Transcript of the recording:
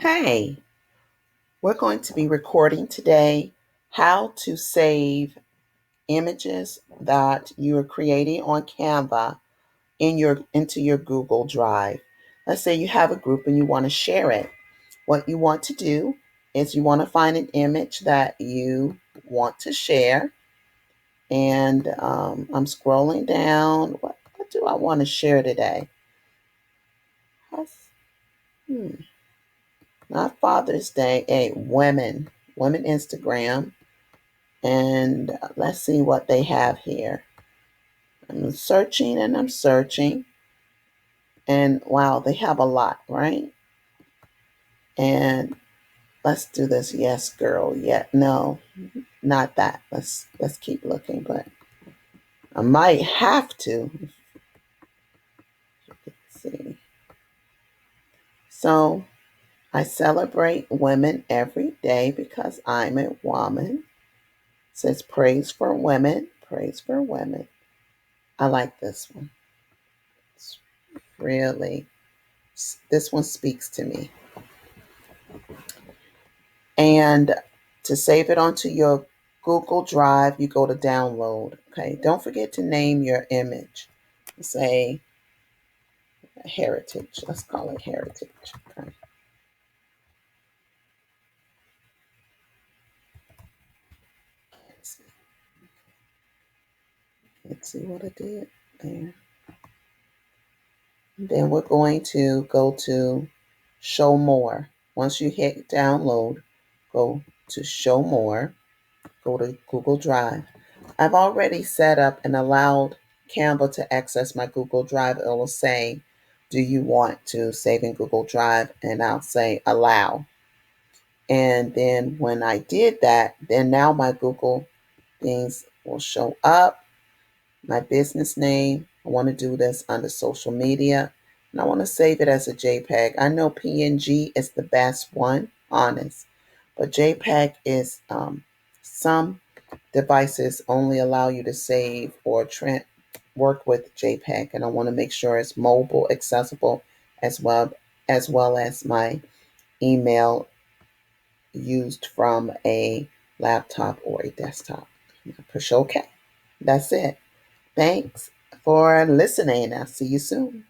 Okay, we're going to be recording today how to save images that you are creating on Canva into your Google Drive. Let's say you have a group and you want to share it. What you want to do is you want to find an image that you want to share. And I'm scrolling down. What do I want to share today? Hmm, Not Father's Day. Women Instagram. And let's see what they have here. I'm searching and I'm searching. And wow, they have a lot, right? And let's do this. Yes, girl. Yeah, no, not that. Let's keep looking, but I might have to. Let's see. So I celebrate women every day because I'm a woman. It says praise for women. Praise for women. I like this one. It's really, this one speaks to me. And to save it onto your Google Drive, you go to download. Okay. Don't forget to name your image. Say heritage. Let's call it heritage. Okay. Let's see, Let's see what I did there. Then we're going to go to show more. Once you hit download, go to show more. Go to Google Drive. I've already set up and allowed Canva to access my Google Drive. It will say, do you want to save in Google Drive? And I'll say allow. And then when I did that, then now my Google things will show up, my business name. I want to do this under social media. And I want to save it as a JPEG. I know PNG is the best one, honest. But JPEG is some devices only allow you to save or work with JPEG, and I want to make sure it's mobile accessible as well as my email used from a laptop or a desktop. Push OK. That's it. Thanks for listening. I'll see you soon.